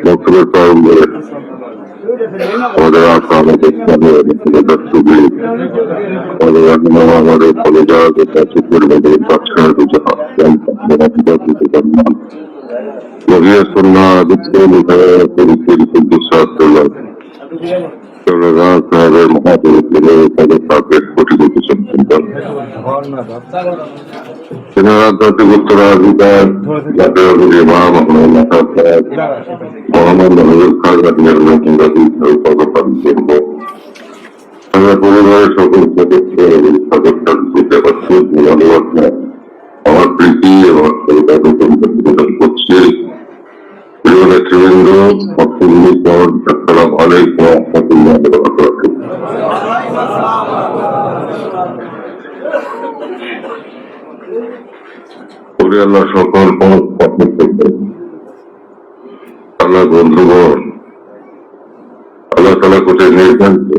বছরের পালন করে আমাদের আশা আমাদের আমাদের ফলে যারা পরিবারের বাচ্চারা আন্তর্জাতিক উত্তরাধিকার জাতীয় পরিবারের সকল আমার প্রীতি এবং প্রদান করছি। প্রিয় নেতৃবৃন্দ, আসসালামু আলাইকুম ওয়া রাহমাতুল্লাহি ওয়া বারাকাতুহু। আল্লাহ সকল আল্লাহ বন্ধুগণ, আল্লাহ তাআলা কোথায় নির্ধারিত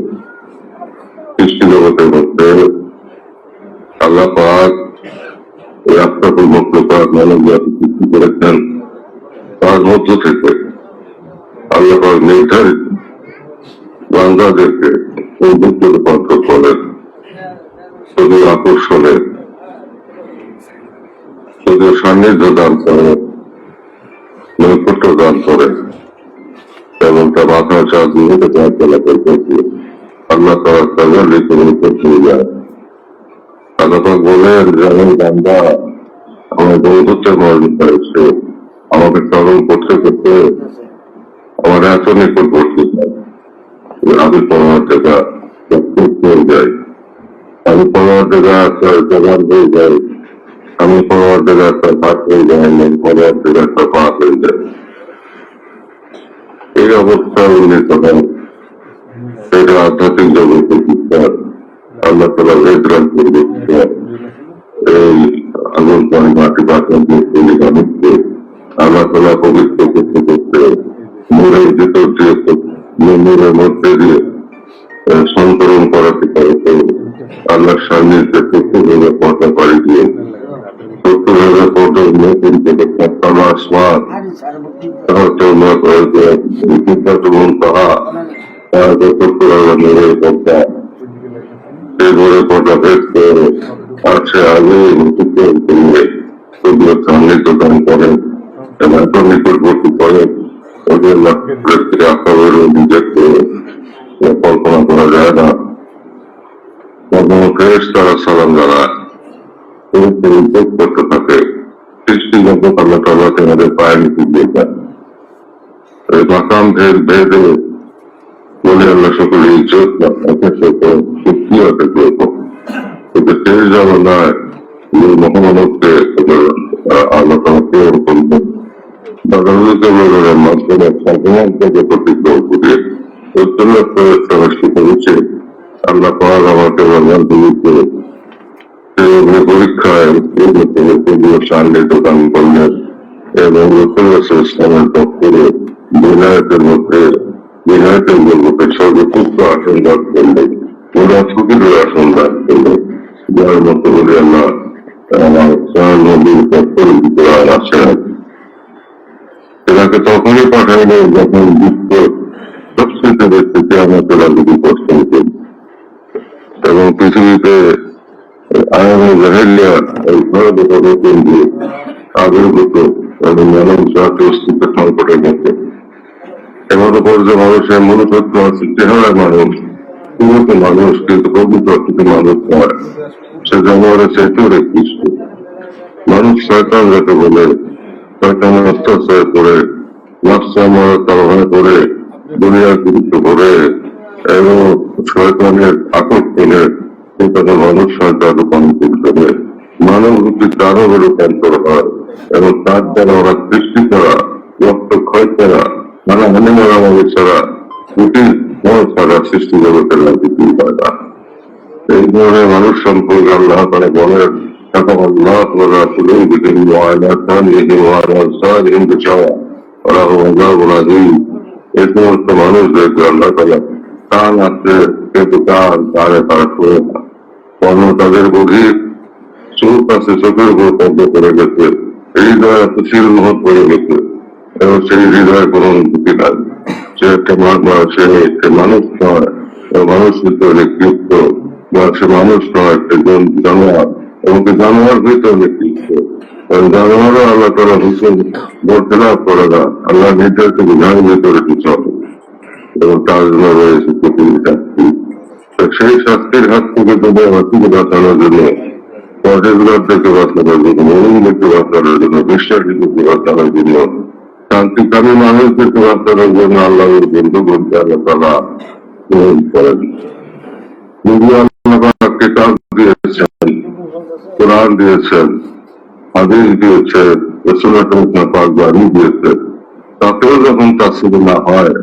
সৃষ্টি জগতের মধ্যে আল্লাহ পাক ওই আত্মাকুল মখলুকাত মানব জাতি সৃষ্টি করেছেন। তার মধ্য থেকে আল্লাহ পাক নির্ধারিত বান্দাদেরকে রূপান্তর করেন, শুধু আকর্ষণে, শুধু সান্নিধ্য দান করে, নৈকট্য দান করে এবং তার মাথা চাঁদ দিয়ে চলাচল করছে। আল্লাহ তারা তাদের লিখে যায়। আল্লাহ পাক বলেন, যেমন বান্দা আমার বন্ধুত্বের মর্যাদা হয়েছে, আমাকে স্মরণ করতে করতে আমার এত নিকটবর্তী হয়, আমি পড়ার জায়গা হয়ে যাই, আমি পড়ার জায়গা জবান হয়ে যাই, আমি পড়ার জায়গা একটা ভাত হয়ে যায়, আমি পড়ার জায়গা একটা ভাত হয়ে যায়। এই অবস্থা উন্নীত হয়। এটা আধ্যাত্মিক জগতের বিচার। আল্লাহ তাআলা রেজরান করবে এই আগুন পানি মাটি বাসন দিয়ে মানুষকে আল্লাহ তাআলা পবিত্র করতে করতে নূরের ভিতর দিয়ে, নূরের মধ্যে দিয়ে সন্তরণ করাতে পারত। আল্লাহর সান্নিধ্যে 70,000 পর্দা পাড়ি দিয়ে 70,000 পর্দার নতুন আসমান মন্তাহা নূরের পর্দা, এই ঘরে পর্দা ভেদ করে আছে আগে সান্নিধ্য দান করেন এবং এত নিকটবর্তী করেন ওদের আকাবের নিজেকে কল্পনা করা যায় না। তারা সালাম জানায়, করতে থাকে। সৃষ্টি জগৎ আল্লাহ তাআলা আমাদের পায়ে নিচে দিয়ে যায়। এই মাকাম ভেদ ভেদে বলে আল্লাহ সকলে ইজ্জত না শক্তি আছে শেষ যাওয়া নয়, মহামানবকে আল্লাহ তাআলা প্রেরণ করবেন মাধ্যমে সাধারণ প্রতিগ্রহ করে করেছে। আল্লাহ পাক আমাকে পরীক্ষায় সান্নিধ্য দান করলেন এবং ইসলামের পক্ষে বিনায়কের মধ্যে সর্বোচ্চ আসন দান করলেন, ওরা ছুটির আসন দান করলেন, যার মতো বলে আল্লাহ নবীর পক্ষের ভিতরে আছেন। এটাকে তখনই পাঠাইলে যখন বিশ্ব সবচেয়ে ব্যক্তিকে আমাকে রাজনীতি করছেন এবং পৃথিবীতে আবির্ভূত এবং মানব জাতীয় অস্তিত্ব সংকটের মধ্যে এমন পর্যায়ে মানুষের মনোতত্ব আছে, চেহারা মানুষ, পুরোত মানুষ, কিন্তু প্রকৃত অর্থে মানুষ নয়। সে জানোয়ারের চাইতেও নিকৃষ্ট। মানুষ শয়তান যাকে বলে, শয়তানের অত্যাচার করে, নফসে মারা তাড়না করে, দুনিয়ার গুরুত্ব করে এবং শয়তানের আকর্ষণে সেখানে মানুষ শয়তান রূপান্তর করে, মানব রূপী দানবে রূপান্তর হয় এবং তার দ্বারা ওরা সৃষ্টি করা, রক্ত ক্ষয় করা, নানা হানি মারামারি ছাড়া, কুটির ছাড়া সৃষ্টি জগতের রাজনীতি হয় না। এই ধরনের মানুষ সম্পর্কে আল্লাহ তাআলা বলেন, এই সমস্ত মানুষদেরকে আল্লাহ তাআলা কান আছে কিন্তু তারা শোনে না, কর্ম তাদের গভীর, চোখ আছে চোখের উপর পর্দা করে গেছে, হৃদয় এত শিলমোহর পড়ে গেছে, এবং সেই হৃদয় কোনো অনুভূতি নাই। সে একটা সে একটা মানুষ নয়, মানুষ ভিতরে নেতৃত্ব, বা সে মানুষ নয়, একটা জানোয়ার, এবং জানোয়ার ভিতরে নেতৃত্ব। জানোয়ারও আল্লাহ তারা হুকুম বরখেলাপ করে না, আল্লাহ নির্ধারিত বিধান ভিতরে চলে, এবং তার জন্য রয়েছে পৃথিবীর শাস্তি। সেই শাস্তির হাত থেকে তুমি আমাকে বাঁচানোর জন্য, পর্যায়গুলোকে বাঁচানোর জন্য, মরুমকে বাঁচানোর জন্য, বিশ্বাসীদেরকে বাঁচানোর জন্য, শান্তিকামী মানুষদেরকে বাঁচানোর জন্য আল্লাহর বন্ধু বলতে আল্লাহ তারা গ্রহণ করেন। যদি আল্লাহ কিতাব দিয়েছেন, কোরআন দিয়েছেন, হাদিস দিয়েছেন, রাসূলুল্লাহ পাক বাণী দিয়েছেন, তাতেও যখন তাসির না হয়,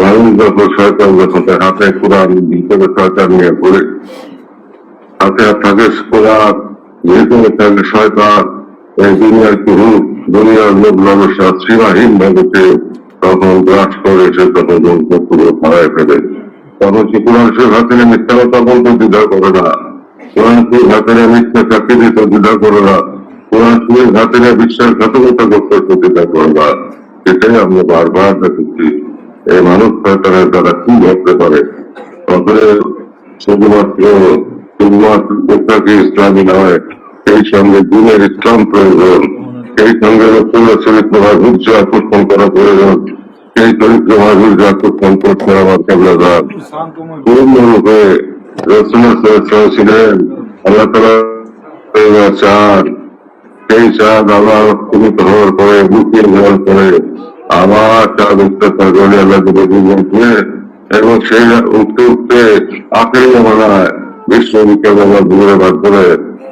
মানুষ যখন শয়তান যখন তার হাতে কোরআন ভিতরে শয়তান নিয়ে ঘুরে, হাতে থাকে কোরআন, ভিতরে থাকে শয়তান, এই দুনিয়ার কুরুপ, দুনিয়ার লোক লালসা সীমাহীন ভাবে তখন গ্রাস করে, সে তখন পুরো হারায় ফেলে। তখন সে কোরআন সে হাতে মিথ্যা কথা বলতে দ্বিধা করে না, কোরআন সে হাতে মিথ্যা চাকরি দিতে দ্বিধা করে না, কোরআন সে হাতে বিশ্বাসঘাতকতা করতে দ্বিধা করে না। এটাই আমরা বারবার দেখেছি। এই মানুষ সরকারের দ্বারা কি ঘটতে পারে? অতএব শুধুমাত্র প্রত্যাকে ইসলামী নয়, সেই সঙ্গে দিনের ইসলাম প্রয়োজন, সেই সঙ্গে চরিত্র মাধুর্য আকর্ষণ করা প্রয়োজন, সেই চরিত্র মাধুর্য আকর্ষণ করতে আমার কেবলাদার পূর্ণরূপে রসুল ছিলেন। আল্লাহ তাআলা চান, সেই চাঁদ আল্লাহ প্রকৃত হওয়ার পরে লুকিয়ে যাওয়ার পরে আবার চাঁদ উঠতে থাকলে আল্লাহকে বলছে, এবং সেই উঠতে উঠতে আখেরি জামানায় বিশ্ববিখ্যাত আবার ঘুরে বাদ করে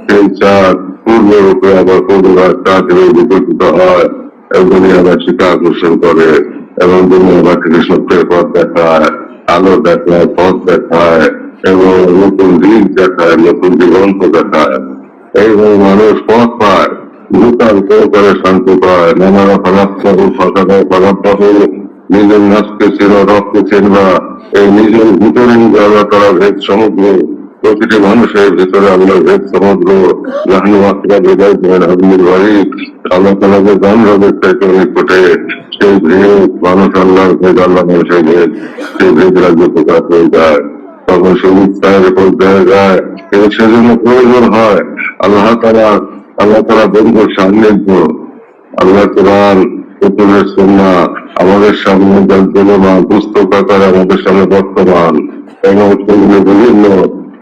সেই চাঁদ পূর্ণরূপে আবার পুনরায় চাঁদ হিসেবে বিকশিত হয়, এবং দুনিয়াবাসীকে আকর্ষণ করে, এবং দুনিয়াবাসীকে সত্যের পথ দেখায়, আলো দেখায়, পথ দেখায়, এবং নতুন দিক দেখায়, নতুন দিগন্ত দেখায়। এইভাবে মানুষ পথ পায়, ভূতাল করে শান্তি পায়। নানা নিজের নাচকে ছিল, রক্তকে চিনবা, এই নিজের ভিতরে আল্লাহ তারা ভেদ সমুদ্র, প্রতিটি মানুষের ভিতরে আল্লাহ ভেদ সমুদ্র, জাহানু মাত্রা বেদায় হাবির বাড়ি, আল্লাহ তালাকে গান রবের চাইতে নিকটে, সেই ভেদ মানুষ আল্লাহর ভেদ, আল্লাহ মানুষের ভেদ, সেই ভেদ রাজ্য প্রকাশ হয়ে যায়, তখন সে উৎসাহের উপর দেওয়া যায়। এবং সেজন্য প্রয়োজন হয় আল্লাহ তারা বন্ধুর সান্নিধ্য, আল্লাহ কোরআন, রসুলের সুন্নাহ আমাদের সামনে চলমান পুস্তক আকারে আমাদের সামনে বর্তমান, এবং সেগুলো বিভিন্ন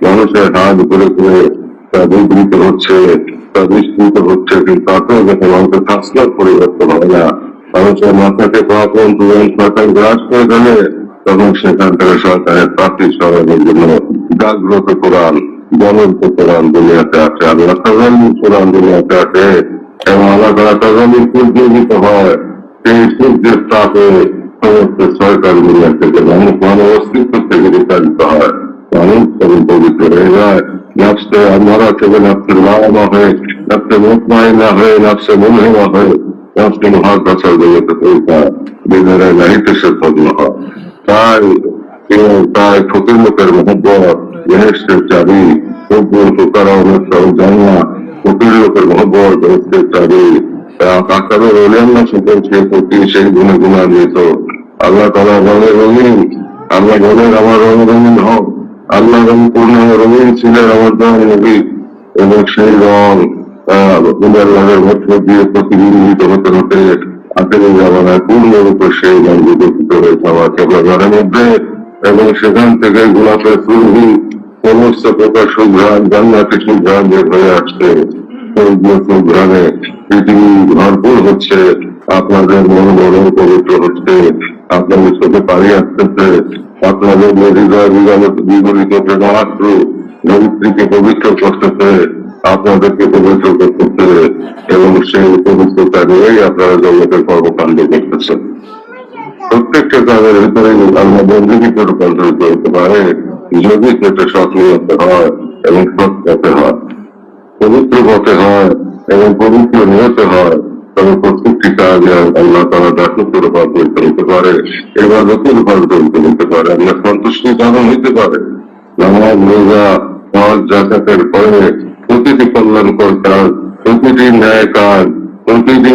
মানুষের হাত ঘুরে ঘুরে তা বিবৃত হচ্ছে, তা বিস্তৃত হচ্ছে, কিন্তু তাতেও যখন মানুষের সংস্কার পরিবর্তন হয় না, মানুষের মাথাকে পাপন সরকার গ্রাস করে গেলে, তখন সেখান থেকে সরকারের প্রাপ্তি সরানোর জন্য জাগ্রত কোরআন, জ্বলন্ত কোরআন দুনিয়াতে আছে, আল্লাহ তাআলার কোরআন দুনিয়াতে আছে, এবং আল্লাহ তাআলা তাজাল্লির সূর্যোদিত হয়, সেই সূর্যের তাপে সমস্ত সরকার দুনিয়া থেকে মানুষ মানব অস্তিত্ব থেকে বিতাড়িত হয়, মানুষ তখন পবিত্র হয়ে যায়, নফসে আমরা থেকে নফসের বাবা হয়ে, নফসে মুতমাইনা হয়ে, নফসে মুলহিমা হয়ে, নফসে মহাকাশার জগতে পৌঁছায়, বিদায় নাহিতে সে পদ্ম হয়। তাই ফকির লোকের মহব্বত বেহেশতের চাবি, তারা অনুষ্ঠান জানা, ফকির লোকের মহব্বত বেহেশতের চাবি। আকারের অলিয়াল্লাহ সকলকে ফকির সেই গুণে গুণান্বিত। আল্লাহ তাআলা বলে রঙিন, আল্লাহ বলেন আমার রং রঙিন হোক, আল্লাহ রং পূর্ণ রঙিন ছিলেন আমার দম নবী, এবং সেই রং আল্লাহের মধ্য দিয়ে প্রতিবিম্বিত হতে হতে আখেরি জামানায় পূর্ণরূপে সেই রং বিকশিত হয়েছে আমার কেবলার মধ্যে, এবং সেখান থেকে গোলাপের ফুলহি সমস্ত প্রকার সুঘ্রাণ, জান্নাতি সুঘ্রাণ বের হয়ে আসছে, সুঘ্রাণে পৃথিবী ভরপুর হচ্ছে, আপনাদের মন মরণ পবিত্র হচ্ছে, আপনাদের চোখে পানি আসতেছে, আপনাদের হৃদয় বিগলিত প্রেমাত্র ধরিত্রীকে পবিত্র করতেছে, আপনাদেরকে পবিত্র করতেছে, এবং সেই পবিত্রতা নিয়েই আপনারা জগতের কর্মকাণ্ড করতেছেন। প্রত্যেকটা কাজের ভিতরে আল্লাহ বন্ধুকে রূপান্তরিত হতে পারে, যদি সেটা সক্রিয়তে হয় এবং সৎ পথে হয়, পবিত্র পথে হয় এবং পবিত্র নিয়তে হয়, তবে প্রত্যেকটি কাজে আল্লাহ তাআলা দাসত্ব রূপান্তরিত হতে পারে, এবার নতুন রূপান্তরিত হতে পারে, আল্লাহ সন্তুষ্টি সাধন হইতে পারে। নামাজ, রোজা, হজ, যাকাতের পরে প্রতিটি কল্যাণকর কাজ, প্রতিটি ন্যায় কাজ, প্রতিটি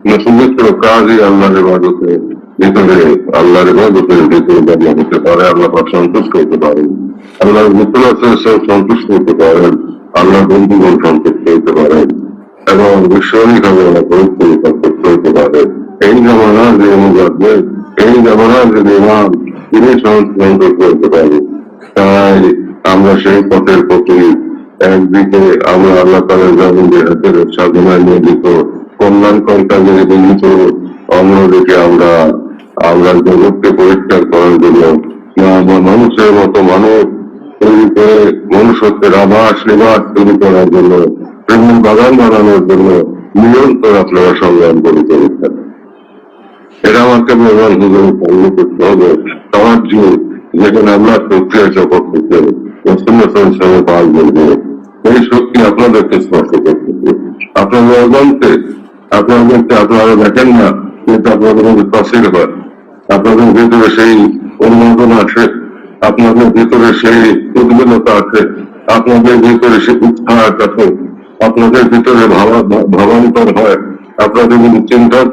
পবিত্র কাজই আল্লাহর ইবাদতের ভিতরে, আল্লাহর ইবাদতের ভিতরে দাঁড়িয়ে হতে পারে, আল্লাহ পাক সন্তুষ্ট হতে পারেন, আল্লাহর মুসলিম সন্তুষ্ট হতে পারেন, আল্লাহ বন্ধুগণ সন্তুষ্ট হতে পারেন এবং বিশ্বরিকভাবে পবিত্রতা করতে হতে পারে। এই জামানার যে অনুবাদে, এই জামানার যে ইমাম, তিনি সন্তুষ্ট হতে পারে। তাই আমরা সেই পথের প্রতি একদিকে আমরা আল্লাহ তাআলার জমিন জিহাদের সাধনায় নিয়োজিত, কল্যাণকর কাজে নিয়োজিত, অন্যদিকে আমরা জগৎকে পরিষ্কার করার জন্য মানুষের মতো মানুষ তৈরি করে মনুষ্যত্বের আবাস নিবাস তৈরি করার জন্য, প্রেমের বাগান বানানোর জন্য নিরন্তর আপনারা সংগ্রাম করে চলেছেন। এটা আমাকে ব্যবহার চালু করতে হবে। সবার যুগ যেখানে আমরা প্রক্রিয়া জগৎ করতে সঙ্গে পাল বলবো, এই শক্তি আপনাদেরকে স্পর্শ করতেছে। আপনাদের অজান্তে আপনাদেরকে আপনারা দেখেন না, কিন্তু আপনাদের মধ্যে তসির হয়, আপনাদের ভিতরে সেই অনুমোদন আছে, আপনাদের ভিতরে সেই উদ্বিগ্নতা আছে, আপনাদের ভিতরে সেই উৎসাহ আছে, আপনাদের ভিতরে ভাবান্তর হয়, আপনাদের যদি চিন্তার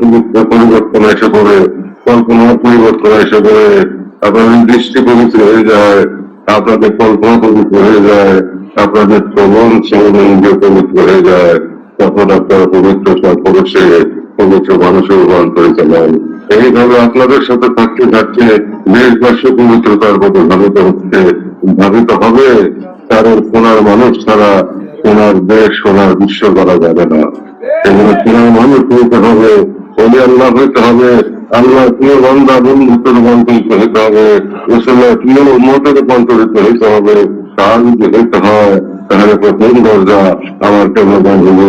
পরিবর্তন এসে পড়ে, কল্পনার পরিবর্তন এসে পড়ে, আপনাদের দৃষ্টি পবিত্র হয়ে যায়, আপনাদের কল্পনা পবিত্র হয়ে যায়, আপনাদের শ্রবণ সৌন্দর্য পবিত্র হয়ে যায়, তখন আপনারা পবিত্রতা পুরুষে পবিত্র মানুষের রূপান্তরিত চালান। এইভাবে আপনাদের সাথে থাকতে থাকতে দেশবাসী পবিত্রতার মতো ধাবিত হচ্ছে, ধাবিত হবে। কারণ সোনার মানুষ ছাড়া সোনার দেশ, সোনার বিশ্ব করা যাবে না। এগুলো সোনার মানুষ হইতে হবে, বলি আল্লাহ হইতে হবে, আল্লাহ প্রিয় বান্দা বন্ধুত্ব রূপান্তরিত হইতে হবে, রসুল্লাহ প্রিয় মতে রূপান্তরিত হইতে হবে। তার যদি হইতে হয় তাহলে প্রথম দরজা আমার কেমন বান্ধব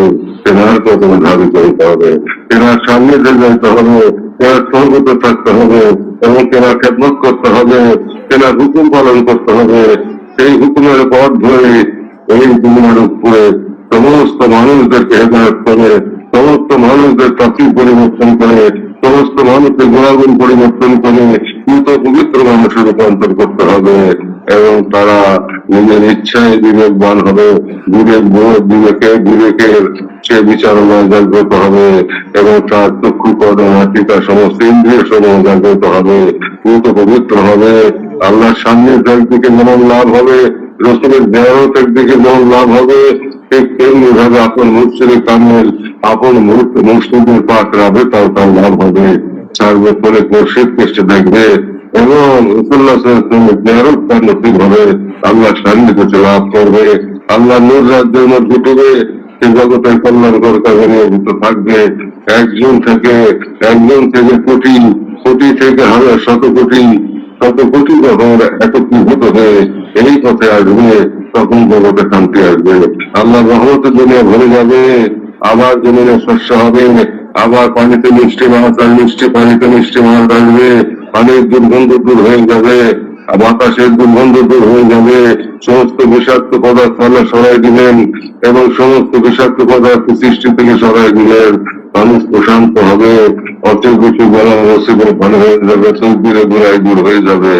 তেনার প্রথমে ধাবিত হইতে হবে, তেনার সামনে যাইতে হবে, তেনার সর্বত থাকতে হবে এবং তেনার খেদমত করতে হবে, তেনার হুকুম পালন করতে হবে। সেই হুকুমের পথ ধরে এই দুনিয়ার উপরে সমস্ত মানুষদেরকে হেদায়ত করে, সমস্ত মানুষদের তাফসীর পরিবর্তন করে, সমস্ত মানুষের গুণাগুণ পরিবর্তন করে দ্রুত পবিত্র মানুষের রূপান্তর করতে হবে এবং তারা নিজের ইচ্ছায় বিবেকবান হবে, বিবেকের সে বিচারণায় জাগ্রত হবে এবং তার চক্ষু কর্ণাটিকা সমস্ত ইন্দ্রিয় সমূহ জাগ্রত হবে, দ্রুত পবিত্র হবে। আল্লাহর সামনের দিকে যেমন লাভ হবে, রসুলের দেহতের দিকে যেমন লাভ হবে, ঠিক তেমনি ভাবে আপন মুর্শিদে কামেল, আপন মুর্শিদের পাক রাবে তাও তার লাভ হবে। সার্বে ফলে মুর্শিদ কেষ্টে দেখবে এবং রসুল্লাহ দেহরত তার নসিব হবে, আল্লাহ সান্নিধ্য লাভ করবে, আল্লাহ নূর রাজ্যের মধ্যে ডুবে সে জগতের কল্যাণকর কাজে নিয়োজিত থাকবে। একজন থেকে কোটি, কোটি থেকে হাজার শত কোটি যখন একত্রীভূত হয়ে এই পথে আসবে, তখন জগতে শান্তি আসবে, আল্লাহ রহমতের দুনিয়া ভরে যাবে, আবার জমিনে শস্য হবে, আবার পানিতে মিষ্টি মাছ আর মিষ্টি পানিতে মিষ্টি মাছ আসবে, পানির দুর্গন্ধ দূর হয়ে যাবে, বাতাসের দুর্গন্ধ দূর হয়ে যাবে, সমস্ত বিষাক্ত পদার্থ আল্লাহ সরাই দিলেন এবং সমস্ত বিষাক্ত পদার্থ সৃষ্টি থেকে সরাই দিলেন। মানুষ প্রশান্ত হবে, অচল কিছু বলা মুসিবত ভালো হয়ে যাবে, তকদিরে গোড়ায় দূর হয়ে যাবে,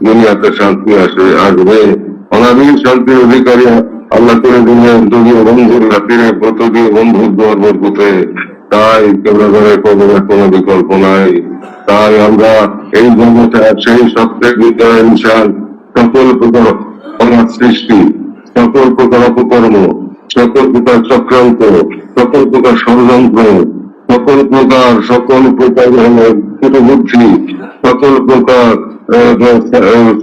দুনিয়াতে শান্তি আসবে, অনাবিল শান্তির অধিকারী আল্লাহ করে দিলেন দলীয় বন্ধুর হাতিরে প্রতদীয় বন্ধুর দোয়ার বরকতে। তাই কেবলাদারের কবরের কোন বিকল্প নাই। তাই আমরা এই জগতে সেই সত্যের বিদ্যায় ইনসান সকল প্রকার অনাথ সৃষ্টি, সকল প্রকার অপকর্ম, সকল প্রকার চক্রান্ত, সকল প্রকার ষড়যন্ত্র, সকল প্রকার বুদ্ধি, সকল প্রকার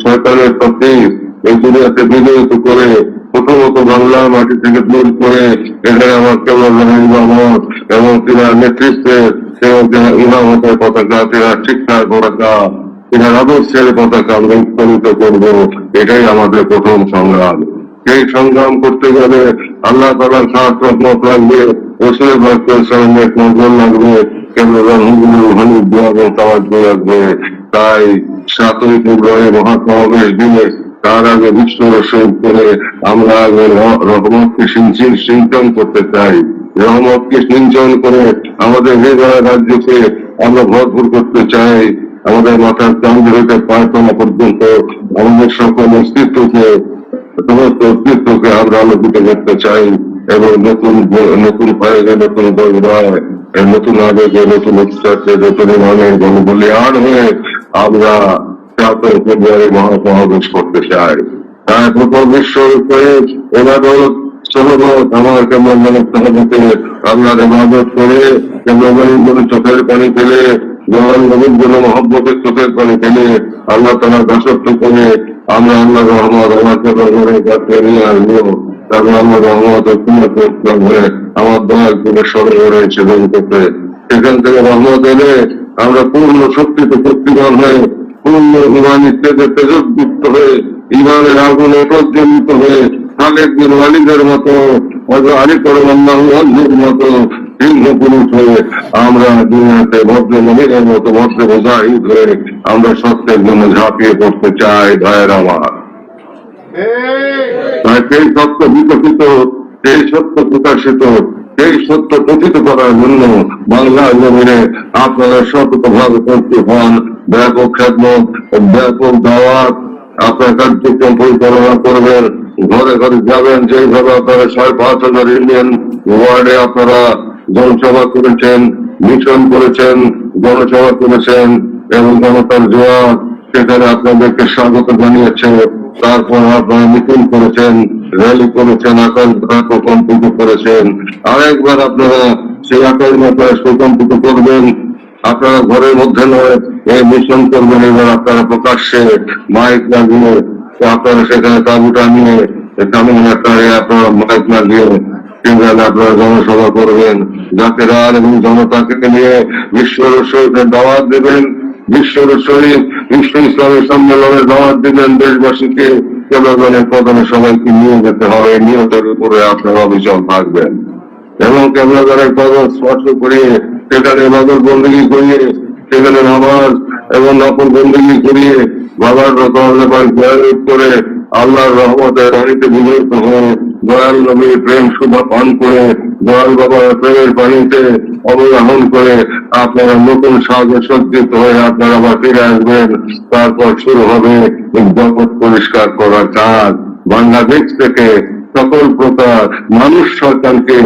শয়তানের তকদির এই দুনিয়াতে বিজয়িত করে প্রথমত বাংলার মাটি থেকে দূর করে এখানে আমার কেবল ইমামত এবং তিনার নেতৃত্বে ইমামতের পতাকা, তিনার শিক্ষার পতাকা, তিনার আদর্শের পতাকা আমরা উত্তোলিত করবো। এটাই আমাদের প্রথম সংগ্রাম। সেই সংগ্রাম করতে গেলে আল্লাহ তাআলার সাহায্য লাগবে, রসুলের বাক্যের নজর লাগবে, কেবল রুহানির দোয়া এবং তাওয়াজ্জুহ লাগবে। তাই 7ই ফেব্রুয়ারি মহাসমাবেশ দিনে তার আগে বিশ্ব রসদ করে আমরা আগে রহমতকে সিঞ্চন করতে চাই, রহমতকে সিঞ্চন করে আমাদের হৃদয় রাজ্যকে আমরা ভরপুর করতে চাই, আমাদের মাথার চাঁদ হইতে পায়খানা পর্যন্ত আমাদের সকল সমস্ত অস্তিত্বকে আমরা আলোকিত করতে চাই এবং নতুন পায়ে নতুন বই এই নতুন আবেগে, নতুন উৎসাহে, নতুন ইমানে গণবলিয়ান হয়ে আমরা ৭ ফেব্রুয়ারি মহাসমাবেশ করতে চাই। প্রথম বিশ্ব এবাদত সহমত আমার কেমন মনে আল্লাহর ইবাদত করে কেমন চোখের পানি ফেলে জওয়ান নবীর জন্য মহব্বতের চোখের পানি ফেলে আল্লাহ তাআলার দাসত্ব করে আমরা আল্লাহ রহমত আমাকে কাছে নিয়ে আসবো। তারপর আল্লাহ রহমত হয়ে আমার দয়াল করে স্মরণ রয়েছে করতে সেখান থেকে রহমত এলে আমরা পূর্ণ শক্তিতে শক্তিমান হয়ে পূর্ণ ইমান ইত্যাদি তেজযুক্ত হয়ে ইমানের আগুনে প্রজ্বলিত হয়ে খালেদ বিন ওয়ালিদের মতো আলী করমাল্লাহুর মতো সিংহ পুরুষ হয়ে আমরা দুনিয়াতে ভদ্র মহিলার মতো ভদ্র মুজাহিদ হয়ে আমরা সত্যের জন্য ঝাঁপিয়ে পড়তে চাই। ভাইয়ের আমার, সেই সত্য বিকশিত, সেই সত্য প্রকাশিত, সেই সত্য প্রথিত করার জন্য বাংলা জমিনে আপনারা সততভাবে প্রস্তুত হন। ব্যাপক খেদমত, ব্যাপক দাওয়াত আপনার কার্যক্রম পরিচালনা করবেন। ঘরে ঘরে যাবেন, যেভাবে আপনারা ৫,৫০০ ইন্ডিয়ান ওয়ার্ডে আপনারা জনসভা করেছেন, মিশন করেছেন, জনসভা করেছেন এবং জনতার জোয়ার সেখানে আপনাদেরকে স্বাগত জানিয়েছে। তারপর আপনারা মিটিং করেছেন, র্যালি করেছেন, আকাশ প্রকম্পিত করেছেন। আরেকবার আপনারা সেই আকাশ মাথায় প্রকম্পিত করবেন। আপনারা ঘরের মধ্যে নয়, এই মিশন করবেন। এবার আপনারা প্রকাশ্যে মাইক লাগিয়ে আপনারা সেখানে তাবুটা নিয়ে তামিলনাড়ে আপনারা মাইক লাগিয়ে সেখানে আপনারা জনসভা করবেন। জাতিরার এবং জনতাকে নিয়ে বিশ্বের শহীদের দাওয়াত দেবেন, বিশ্বের শহীদ বিশ্ব ইসলামী সম্মেলনের দাওয়াত দিবেন। দেশবাসীকে কেবলের প্রধানে সবাইকে নিয়ে যেতে হবে। নিয়তের উপরে আপনারা অবিচল থাকবেন এবং কেবলের কদম স্পর্শ করিয়ে সেখানে ইবাদত বন্দেগী করিয়ে সেখানে নামাজ এবং নফল বন্দেগী করিয়ে বাবার করে আল্লাহর রহমতের পানিতে বিজড়িত হয়ে দয়াল নবীর প্রেম সুধা পান করে দয়াল বাবার প্রেমের পানিতে অবগাহন করে আপনারা নতুন সাজে সজ্জিত হয়ে আপনারা আবার ফিরে আসবেন। তারপর শুরু হবে জগৎ পরিষ্কার করার কাজ। বাংলাদেশ থেকে সকল প্রকার মানুষ শয়তানকে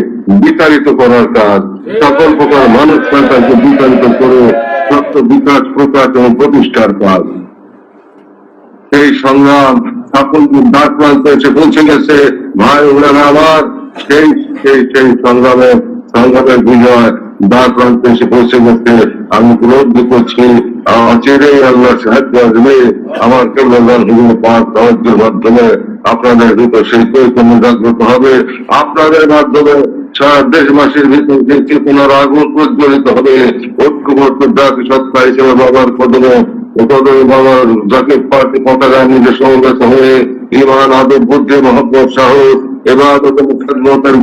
বিতাড়িত করার কাজ, সকল প্রকার মানুষ শয়তানকে বিতাড়িত করে সত্য বিকাশ প্রকাশ এবং প্রতিষ্ঠার কাজ। সেই সংগ্রাম সকল দ্বার প্রান্তে এসে পৌঁছে গেছে। ভাই ওনারা আবার সেই সেই সেই সংগ্রামের বিজয় দ্বার প্রান্তে এসে পৌঁছে গেছে। আমি উপলব্ধি করছি অচিরেই আল্লাহ সাহায্য আসবে। আমার কেবল পাঁচ সাহায্যের মাধ্যমে আপনাদের ভিতর সেই চৈতন্য জাগ্রত হবে। আপনাদের মাধ্যমে সারা দেশবাসীর ভিতর যে চেতনার আগুন প্রজ্বলিত হবে। ঐক্যবদ্ধ জাতি সত্তা হিসেবে বাবার কদমে বাবার জাতীয় পার্টি পতাকা নিজে সমবেত হয়ে ইমান, আদব, বুদ্ধি, মহব্বত, সাহস এবার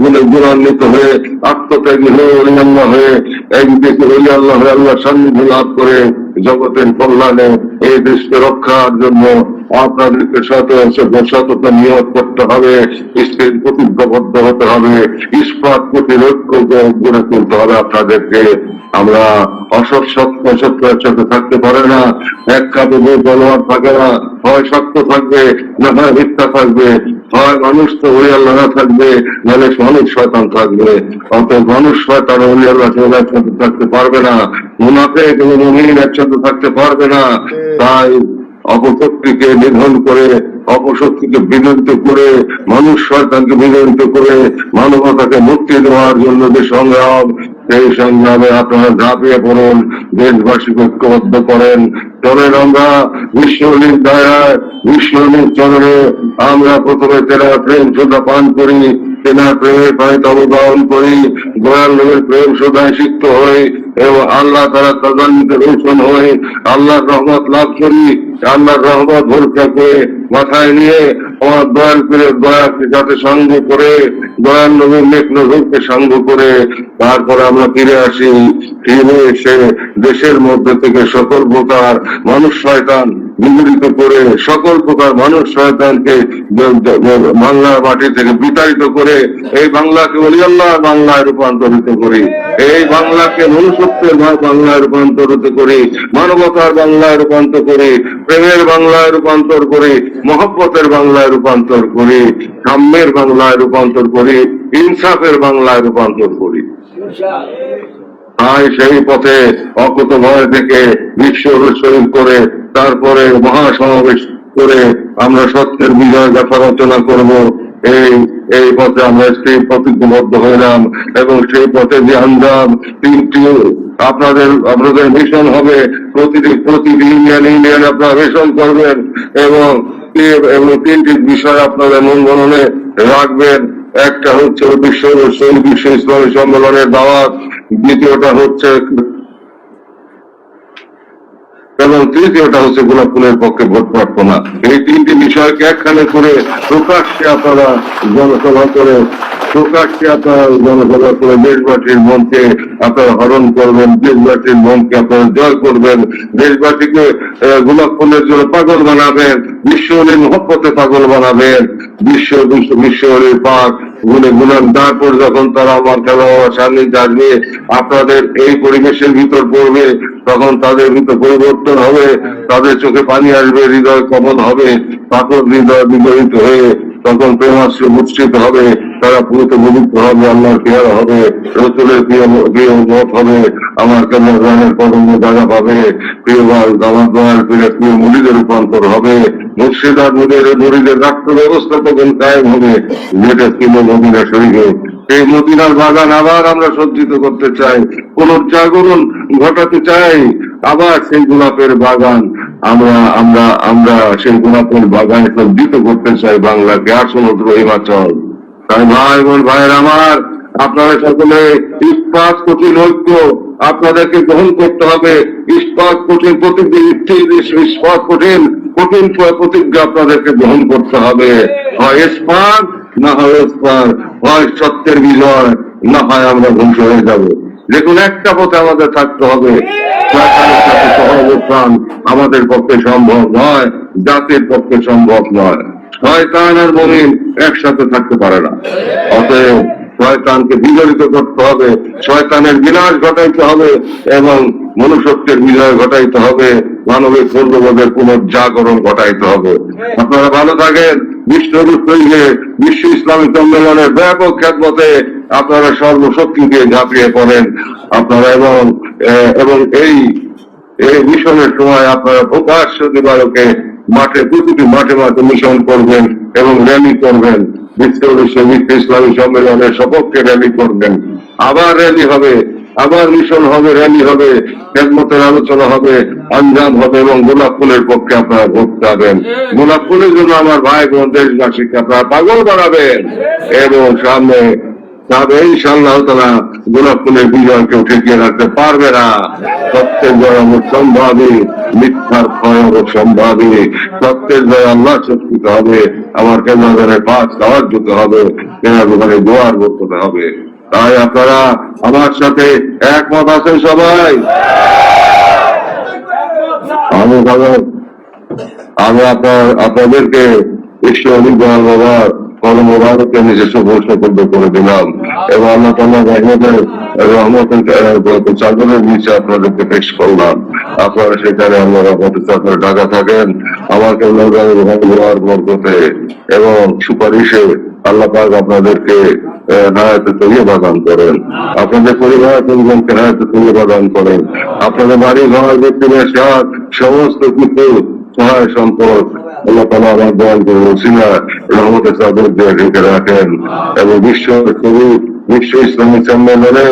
গুণে গুণান্বিত হয়ে আত্মত্যাগী হয়ে অলিয়াল্লাহ হয়ে একদিকে অলিয়াল্লাহ হয়ে আল্লাহ সান্নিধ্য লাভ করে জগতের কল্যাণে এই দেশকে রক্ষার জন্য আপনাদেরকে সততা নিয়োগ করতে হবে, স্থির প্রতিজ্ঞাবদ্ধ হতে হবে, ইস্পাত প্রতি ঐক্য গড়ে তুলতে হবে আপনাদেরকে। আমরা অসৎ সত্য একসাথে থাকতে পারে না। এক কাপে বই তলোয়ার থাকে না, হয় সত্য থাকবে না হয় মিথ্যা থাকবে, হয় মানুষ তো ওই আল্লাহ থাকবে নাহলে মানুষ শয়তান থাকবে। অতএব মানুষ শয়তান ওই আল্লাহ একসাথে থাকতে পারবে না, মুনাফিক এবং মুমিন একসাথে থাকতে পারবে না। তাই অপশক্তিকে নিধন করে, অপশক্তিকে বিনন্ত করে, মানুষ শয়তানকে বিনন্ত করে মানবতাকে মুক্তি দেওয়ার জন্য যে সংগ্রাম, সেই সংগ্রামে আপনারা ঝাঁপিয়ে পড়ুন, দেশবাসীকে ঐক্যবদ্ধ করেন। চলেন আমরা বিশ্বলীর দয়ায়, বিশ্বলীর চরণে আমরা প্রথমে তেরা প্রেম সুধা পান করি, তেনা প্রেমের পানিতে অবগাহন করি, দয়াল নবীর প্রেম সুধায় সিক্ত হই এবং আল্লাহ তারা তাজান্নিতে রোশন হয়ে আল্লাহর রহমত লাভ করি। আল্লাহর রহমত ভরসা করে মাথায় নিয়ে আমার দয়াল পীরের দয়াকে যাতে সঙ্গ করে, দয়াল নবীর নেক নজরকে সঙ্গ করে তারপরে আমরা ফিরে আসি। ফিরে এসে দেশের মধ্যে থেকে সকল প্রকার মানুষ শয়তান বিতাড়িত করে, সকল প্রকার মানুষ শয়তানকে বাংলার মাটি থেকে বিতাড়িত করে এই বাংলাকে ওলিয়াল্লাহ বাংলায় রূপান্তরিত করি, এই বাংলাকে মনুষ্যত্বের বাংলায় রূপান্তরিত করি, মানবতার বাংলায় রূপান্তর করি, প্রেমের বাংলায় রূপান্তর করি, মহব্বতের বাংলায় রূপান্তর করি, সাম্যের বাংলায় রূপান্তর করি, ইনসাফের বাংলায় রূপান্তর করি। সেই পথে অকুত ভয় থেকে বিশ্ব শহীদ করে তারপরে মহাসমাবেশ করে আমরা সত্যের বিজয় গাথা রচনা করব। এই পথে আমরা সেই প্রতিজ্ঞবদ্ধ হইলাম এবং সেই পথে যে আঞ্জাম তিনটি আপনাদের মিশন হবে। প্রতিটি ইউনিয়ন আপনারা মিশন করবেন এবং তিনটি বিষয় আপনাদের মন মননে রাখবেন। একটা হচ্ছে বিশ্ব ইসলামী সম্মেলনের দাওয়াত, দ্বিতীয়টা হচ্ছে এবং তৃতীয়টা হচ্ছে গোলাপ ফুলের পক্ষে ভোট প্রার্থনা। এই তিনটি বিষয়কে একখানে করে প্রকাশ্যে আপনারা জনসভা করে দেশবাসীর মনকে আপনারা হরণ করবেন, দেশবাসীর মনকে আপনারা জয় করবেন, দেশবাসীকে গোলাপ ফুলের জন্য পাগল বানাবেন, বিশ্বহরির মহব্বতে পাগল বানাবেন, বিশ্বহরির পাক গুণে গুণান। তারপর যখন তারা আমার খেলা সান্নিধ্যে আসবে, আপনাদের এই পরিবেশের ভিতর পড়বে, তখন তাদের ভিতর পরিবর্তন হবে, তাদের চোখে পানি আসবে, হৃদয় কমল হবে, পাথর হৃদয় বিগলিত হয়ে তখন প্রেমাশ্রয় মুচ্ছিত হবে, তারা পুরোত পবিত্র হবে, আল্লাহর পেয়ারা হবে, রসুলের প্রিয় মত হবে, আমার কেন্দ্রের কদম জায়গা পাবে, প্রিয় আমার প্রিয় মুড়িদের রূপান্তর হবে, মুর্শিদার মুড়িদের রাষ্ট্র ব্যবস্থা তখন কায়েম হবে, যেটা ছিল মদিনা শরীফে। এই মদিনার বাগান আবার আমরা সজ্জিত করতে চাই, পুনর্জাগরণ ঘটাতে চাই, আবার সেই গোলাপের বাগান আমরা সেই গোলাপের বাগানে সজ্জিত করতে চাই বাংলাকে আর সমুদ্র হিমাচল। তাই ভাই বোন ভাইয়ের আমার, আপনারা সকলে ইস্পাত কঠিন ঐক্য আপনাদেরকে গ্রহণ করতে হবে। ইস্পাত কঠিন প্রতিজ্ঞা আপনাদেরকে গ্রহণ করতে হবে। হয় ইস্পাত না হয় ইস্পাত, হয় সত্যের বিজয় না হয় আমরা ধ্বংস হয়ে যাবো। দেখুন, একটা পথে আমাদের থাকতে হবে। সহাবস্থান আমাদের পক্ষে সম্ভব নয়, জাতির পক্ষে সম্ভব নয়। শয়তান আর মুমিন একসাথে থাকতে পারে না। অতএব শয়তানকে বিজড়িত করতে হবে, শয়তানের বিনাশ ঘটাইতে হবে এবং মনুষ্যত্বের বিজয় ঘটাইতে হবে, মানবিক মূল্যবোধের পুনর্জাগরণ ঘটাইতে হবে। আপনারা ভালো থাকেন। বিশ্ব ইসলামী সম্মেলনের ব্যাপক খ্যাতমতে আপনারা সর্বশক্তি দিয়ে ঝাঁপিয়ে পড়েন আপনারা এবং এই মিশনের সময় আপনারা প্রকাশ্য দিবালোকে প্রতিটি মাঠে মিশন করবেন এবং র্যালি করবেন। বিশ্ব ইসলামী সম্মেলনের সপক্ষে র্যালি করবেন। আবার র্যালি হবে, আবার মিশন হবে, র্যালি হবে, খেদমতের আলোচনা হবে, আঞ্জাম হবে এবং গোলাপ ফুলের পক্ষে আপনারা ভোট চাবেন। গোলাপ ফুলের জন্য আমার ভাই বোন দেশবাসীকে আপনারা পাগল বানাবেন এবং সামনে তবে ইনশাআল্লাহ তাআলা গোলাপ ফুলের বিজয় কেউ ঠেকিয়ে রাখতে পারবে না। সত্যের জয় সম্ভাবী, মিথ্যার ভয় সম্ভাবী। সত্যের জয় আল্লাহ শক্তিতে হবে, আমার কেন্দ্রের পাঁচ দাওয়াত দিতে হবে, কেন্দ্রে দোয়ার করতে হবে। তাই আপনারা আমার সাথে একমত আছেন সবাই? আমি আপনাদেরকে ঈশ্বর বাবার কর্মবারকে নিজস্ব ঘোষণাবদ্ধ করে দিলাম এবং আল্লাহ তাআলার রহমতের চাদরের নিচে আপনাদেরকে পেশ করলাম। আপনারা সেখানে আল্লাহর রহমতের চাদরে ঢাকা থাকেন। আমাকে আল্লাহর বরকতে এবং সুপারিশে আল্লাহ পাক আপনাদেরকে হায়াতে তৈয়বা দান করেন, আপনাদের পরিবার পরিজনকে হায়াতে তৈয়বা দান করেন, আপনাদের বাড়ি ঘর ব্যক্তিদের সমস্ত কিছু সহায় সম্পদ আল্লাহ তাআলা আমার দয়াল ওসিলা রহমতের চাদর দিয়ে ঢেকে রাখেন এবং বিশ্ব ইসলামী সম্মেলনে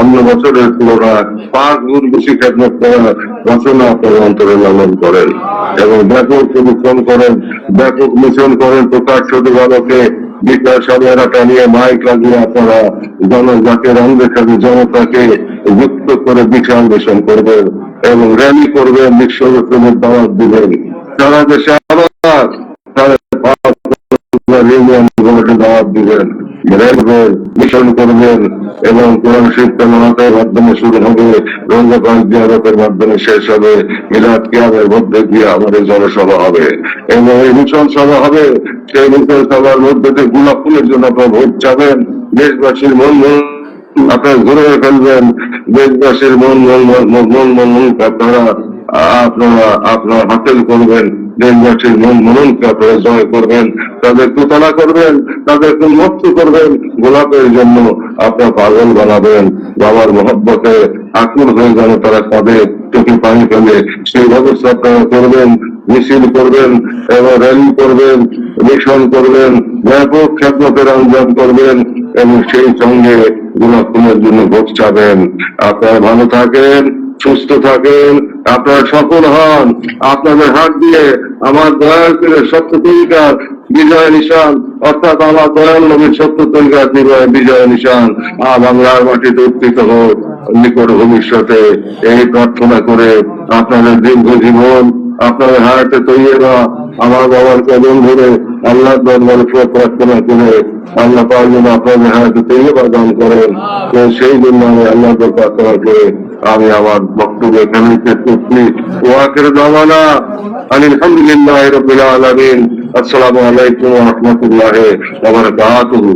অন্য বছরের তুলনায় 5 গুণ বেশি খেদমত করার রচনা আপনার অন্তরে লালন করেন এবং ব্যাপক প্রদর্শন করেন, ব্যাপক মিশন করেন। প্রকাশ্য দিবালোকে বিকাশ সামনেরাটা নিয়ে মাইক লাগিয়ে আপনারা জনজাতির অঙ্গের সাথে জনতাকে যুক্ত করে বিশাল মিশন করবেন এবং র্যালি করবেন, বিশ্ব ইসলামের দাওয়াত দিবেন। সারা দেশে আবার দাওয়াত দিবেন, মিশন করবেন এবং কোরআন শরীফ তেলাওয়াতের মাধ্যমে শুরু হবে, রোজা পাক জিয়ারতের মাধ্যমে শেষ হবে, মিলাদ কিয়ামের মধ্যে দিয়ে আমাদের জনসভা হবে এবং এই মিশন সভা হবে। সেই মিশন সভার মধ্যে দিয়ে গোলাপ ফুলের জন্য আপনারা ভোট চাবেন, দেশবাসীর মন আপনারা ঘুরে ফেলবেন, দেশবাসীর মন আপনারা হাসিল করবেন, দেশবাসীর মননকে আপনারা জয় করবেন, তাদের দোতলা করবেন, তাদেরকে মুক্ত করবেন গোলাপের জন্য। আপনার পাগল বানাবেন। বাবার মহব্বতে আকুল হয়ে যেন তারা কাঁদে, চোখে পানি ফেলে, সেই ব্যবস্থা আপনারা করবেন। মিছিল করবেন এবং র্যালি করবেন, মিশন করবেন, ব্যাপক খেদমতের আঞ্জাম করবেন এবং সেই সঙ্গে গুণাক্ষণের জন্য ভোট চাবেন। আপনারা ভালো থাকেন, সুস্থ থাকেন, আপনারা সফল হন। আপনাদের হাত দিয়ে আমার দয়াল পীরের সত্য তরিকার বিজয় নিশান, অর্থাৎ আমার দয়াল নবীর সত্য তরিকার বিজয় নিশান বাংলার মাটিতে উত্থিত হোক নিকট ভবিষ্যতে, এই প্রার্থনা করে আপনাদের দীর্ঘ জীবন, আপনাদের হায়াতে তৈরিরা আমার বাবার কদম ধরে আল্লাহ দরবারে প্রার্থনা করে আল্লাহ পাক যেন আপনাদের হায়াতে তৈরিবা দান করেন। তো সেই জন্য আমি আল্লাহ প্রার্থনা করে আমি আমার বক্তব্য এখানে শেষ করছি। ওয়াখির দাওয়ানা আলহামদুলিল্লাহ রাব্বিল আলামিন। আসসালামু আলাইকুম ওয়া রাহমাতুল্লাহি ওয়া বারাকাতুহু।